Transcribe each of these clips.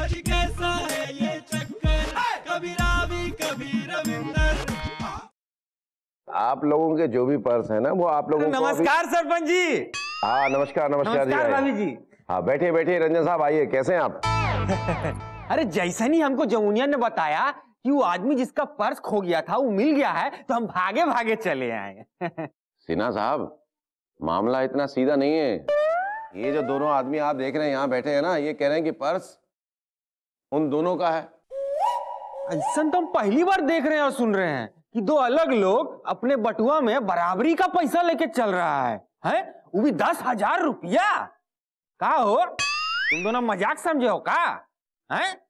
आज कैसा है ये चक्कर, कभी रावी कभी रविंदर। आप लोगों के जो भी पर्स है ना वो आप लोगों को नमस्कार सरपंच जी। हाँ नमस्कार नमस्कार भाभी जी। हाँ बैठिए बैठिए रंजन साहब आइए, कैसे हैं आप? अरे जैसा नहीं हमको जमुनिया ने बताया कि वो आदमी जिसका पर्स खो गया था वो मिल गया है, तो हम भागे भागे चले आए। सिन्हा साहब मामला इतना सीधा नहीं है। ये जो दोनों आदमी आप देख रहे हैं यहाँ बैठे हैं ना, ये कह रहे हैं कि पर्स उन दोनों का है। ऐसा तो हम पहली बार देख रहे हैं और सुन रहे हैं कि दो अलग लोग अपने बटुआ में बराबरी का पैसा लेके चल रहा है? वो भी 10,000 रुपया। का हो तुम दोनों मजाक समझे हो का? हैं?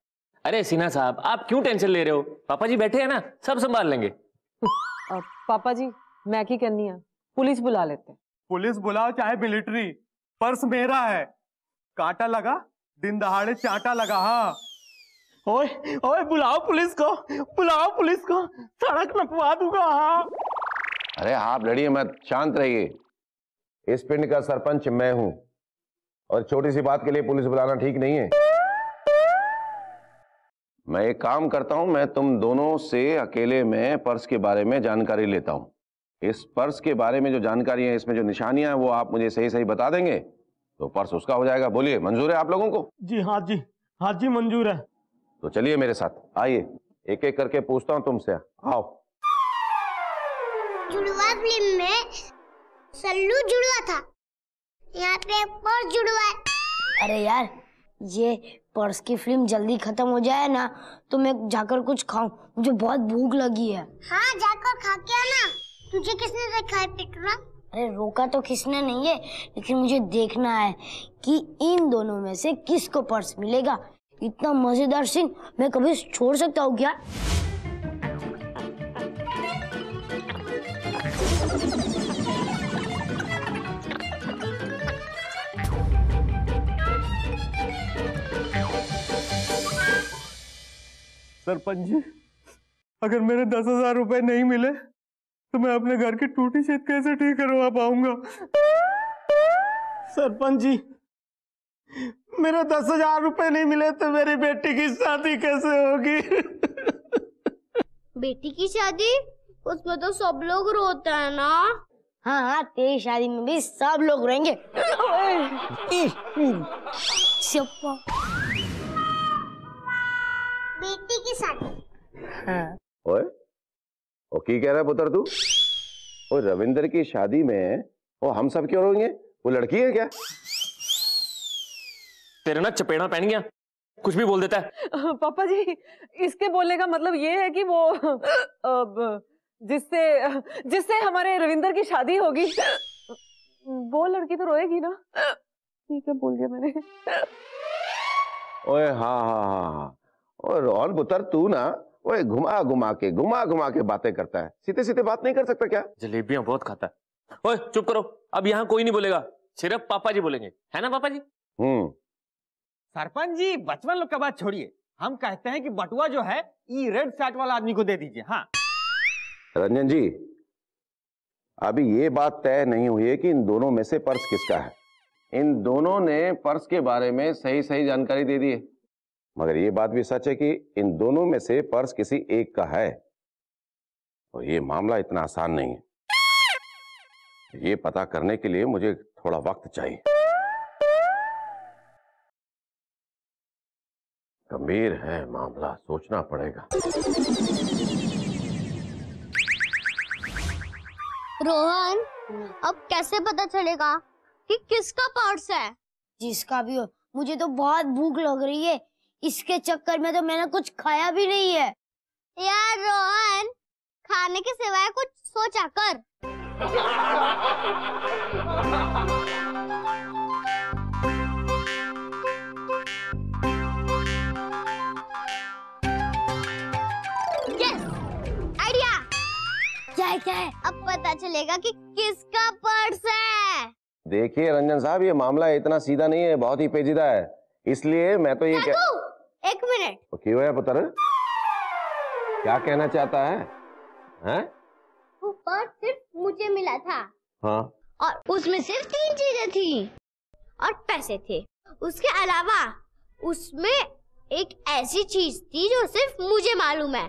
अरे सिन्हा साहब आप क्यों टेंशन ले रहे हो? पापा जी बैठे हैं ना, सब संभाल लेंगे। पापा जी मैं की करनी है, पुलिस बुला लेते। पुलिस बुलाओ चाहे मिलिट्री, पर्स मेरा है। कांटा लगा दिन दहाड़े चांटा लगा। हाँ ओए ओए बुलाओ पुलिस को, बुलाओ पुलिस को, सड़क नपवा दूंगा। हाँ अरे आप लड़िए मत, शांत रहिए। इस पिंड का सरपंच मैं हूं और छोटी सी बात के लिए पुलिस बुलाना ठीक नहीं है। मैं एक काम करता हूं, मैं तुम दोनों से अकेले में पर्स के बारे में जानकारी लेता हूं। इस पर्स के बारे में जो जानकारी है, इसमें जो निशानियां हैं वो आप मुझे सही सही बता देंगे तो पर्स उसका हो जाएगा। बोलिए मंजूर है आप लोगों को? जी हाँ जी, हाँ जी मंजूर है। तो चलिए मेरे साथ, आइए एक एक करके पूछता हूं तुमसे। आओ। जुड़वा फिल्म में सल्लू जुड़वा था, यहाँ पे पर्स जुड़वा है। अरे यार ये पर्स की फिल्म जल्दी खत्म हो जाए ना तो मैं जाकर कुछ खाऊं, मुझे बहुत भूख लगी है। हाँ जाकर खा के आना। तुझे किसने देखा है पिटूरा? अरे रोका तो किसने नहीं है, लेकिन मुझे देखना है कि इन दोनों में से किसको पर्स मिलेगा। इतना मजेदार सीन मैं कभी छोड़ सकता हूँ क्या? सरपंच जी अगर मेरे 10,000 रुपए नहीं मिले तो मैं अपने घर की टूटी छत कैसे ठीक करवा पाऊंगा? सरपंच जी मेरे 10,000 रुपए नहीं मिले तो मेरी बेटी की शादी कैसे होगी? बेटी की शादी? उसमें तो सब लोग रोते हैं ना। हाँ हाँ तेरी शादी में भी सब लोग रहेंगे। बेटी की शादी। हाँ। ओए ओ की कह रहा है पुत्र तू? ओ रविंदर की शादी में ओ हम सब क्यों रोएंगे? वो लड़की है क्या? तेरे ना चपेड़ा पहन गया, कुछ भी बोल देता है। पापा जी इसके बोलने का मतलब ये है कि वो जिससे हमारे रविंदर की शादी होगी वो लड़की तो रोएगी ना। ठीक है बोल दिया मैंने। ओए हाँ हाँ हाँ हाँ। ओए रोहन पुत्र तू ना ओए घुमा घुमा के बातें करता है, सीधे सीधे बात नहीं कर सकता क्या? जलेबियां बहुत खाता है। ओए चुप करो, अब यहाँ कोई नहीं बोलेगा, सिर्फ पापा जी बोलेंगे, है ना पापा जी? सरपंच जी बचपन लोग का बात छोड़िए, हम कहते हैं कि बटुआ जो है ये रेड शर्ट वाला आदमी को दे दीजिए। हाँ रंजन जी अभी ये बात तय नहीं हुई है कि इन दोनों में से पर्स किसका है। इन दोनों ने पर्स के बारे में सही सही जानकारी दे दी है, मगर ये बात भी सच है कि इन दोनों में से पर्स किसी एक का है और ये मामला इतना आसान नहीं है। ये पता करने के लिए मुझे थोड़ा वक्त चाहिए। गंभीर है मामला, सोचना पड़ेगा। रोहन अब कैसे पता चलेगा कि किसका पर्स है? जिसका भी हो, मुझे तो बहुत भूख लग रही है, इसके चक्कर में तो मैंने कुछ खाया भी नहीं है। यार रोहन खाने के सिवाय कुछ सोचा कर। Yes idea. क्या है? अब पता चलेगा कि किसका पर्स है। देखिए रंजन साहब ये मामला इतना सीधा नहीं है, बहुत ही पेचीदा है, इसलिए मैं तो ये एक मिनट। क्यों है पुत्र, क्या कहना चाहता है? हैं? वो पर्स सिर्फ मुझे मिला था। हाँ और उसमें सिर्फ 3 चीजें थी और पैसे थे। उसके अलावा उसमें एक ऐसी चीज थी जो सिर्फ मुझे मालूम है।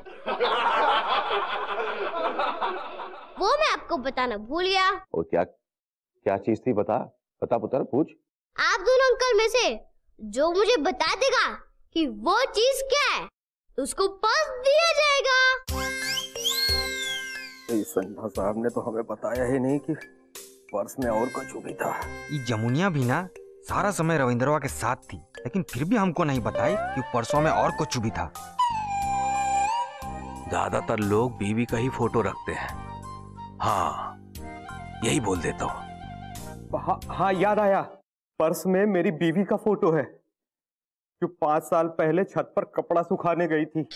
वो मैं आपको बताना भूल गया। और क्या क्या चीज थी? बता बता पुत्र, पूछ। आप दोनों अंकल में से जो मुझे बता देगा कि वो चीज क्या है, उसको पर्स दिया जाएगा। संधा साहब ने तो हमें बताया ही नहीं कि पर्स में और कुछ भी था। ये जमुनिया भी ना सारा समय रविंद्रवा के साथ थी, लेकिन फिर भी हमको नहीं बताई कि पर्सों में और कुछ भी था। ज्यादातर लोग बीवी का ही फोटो रखते हैं। हाँ, यही बोल देता हूँ। हाँ याद आया, पर्स में मेरी बीवी का फोटो है जो 5 साल पहले छत पर कपड़ा सुखाने गई थी।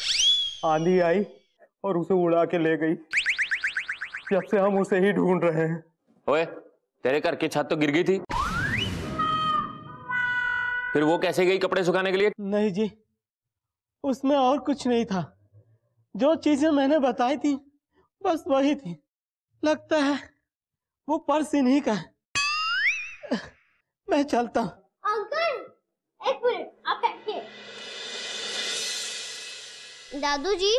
आंधी आई और उसे उड़ा के ले गई। जब से हम उसे ही ढूंढ रहे हैं। ओए, तेरे घर की छत तो गिर गई थी, फिर वो कैसे गई कपड़े सुखाने के लिए? नहीं जी, उसमें और कुछ नहीं था। जो चीजें मैंने बताई थी बस वही थी। लगता है वो पर्स इन्हीं का है। मैं चलता हूँ। अंकल एक मिनट, आप बैठिए। दादू जी,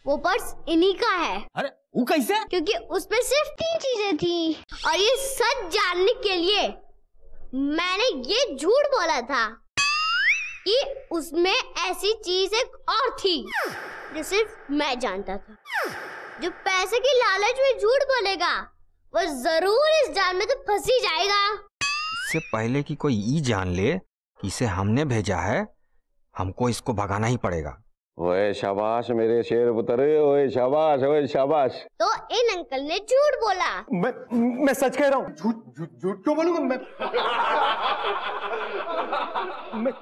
वो पर्स इन्हीं का है। अरे वो कैसे? क्योंकि उसमें सिर्फ 3 चीजें थी और ये सच जानने के लिए मैंने ये झूठ बोला था कि उसमें ऐसी चीज एक और थी जो सिर्फ मैं जानता था। जो पैसे की लालच में झूठ बोलेगा वो जरूर इस जाल में तो फंस ही जाएगा। इससे पहले कि कोई ये जान ले कि इसे हमने भेजा है, हमको इसको भगाना ही पड़ेगा। ओए शाबाश मेरे शेर पुत्र, ओए शाबाश, ओए शाबाश। तो इन अंकल ने झूठ बोला। मैं सच कह रहा हूँ। झूठ क्यों बोलूंगा?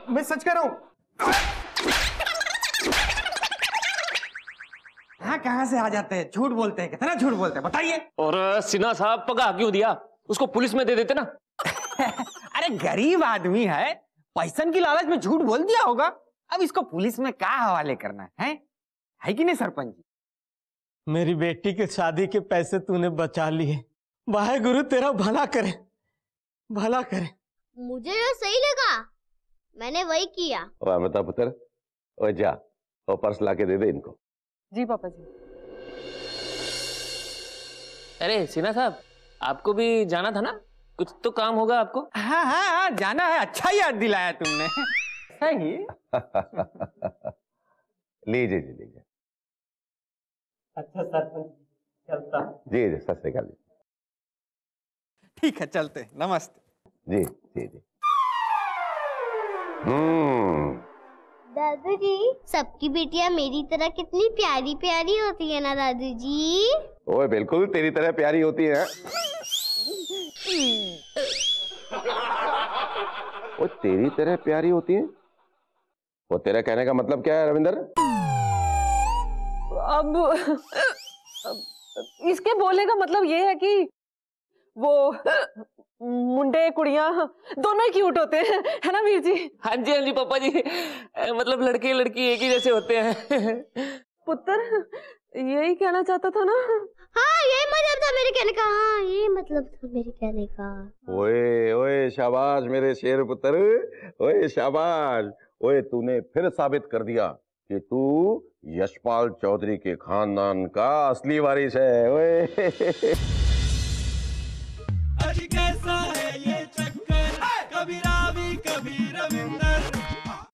मैं सच कह रहा हूँ। हाँ, कहाँ से आ जाते हैं, झूठ बोलते हैं, कितना झूठ बोलते हैं, बताइए। और सिन्हा साहब पगा क्यों दिया? उसको पुलिस में दे देते ना। अरे गरीब आदमी है, पैसन की लालच में झूठ बोल दिया होगा। अब इसको पुलिस में क्या हवाले करना है कि नहीं सरपंच जी? मेरी बेटी की शादी के पैसे तूने बचा लिए। वाहे गुरु तेरा भला करे, भला करे। मुझे जो सही लगा मैंने वही किया। ओए अमृता पुत्र, ओए जा और पर्स लाके दे दे इनको। जी पापा जी। अरे सिन्हा साहब, आपको भी जाना था ना? कुछ तो काम होगा आपको। हाँ हाँ हाँ, जाना है। अच्छा याद दिलाया तुमने। सही। लीजिए जी, लीजिए। अच्छा सरपंच, चलता। जी जी, सत श्री अकाल जी। ठीक है, चलते, नमस्ते। जी जी जी। दादू जी, सबकी बेटियां मेरी तरह कितनी प्यारी प्यारी होती है ना दादू जी? ओए बिल्कुल तेरी तरह प्यारी होती है। वो तेरी तरह प्यारी होती है? वो तेरा कहने का मतलब क्या है रविंदर? अब इसके बोलने का मतलब ये है कि वो मुंडे कुड़ियां दोनों ही क्यूट होते हैं, है ना वीर जी? हाँ जी हाँ जी पापा जी, मतलब लड़के लड़की एक ही जैसे होते हैं। पुत्र यही कहना चाहता था ना? हाँ, यही मतलब था मेरे कहने का। हाँ, ये मतलब था मेरे कहने का। ओए ओए शाबाश मेरे शेर पुत्र, ओए शाबाश। ओए तूने फिर साबित कर दिया कि तू यशपाल चौधरी के खानदान का असली वारिस है। ओए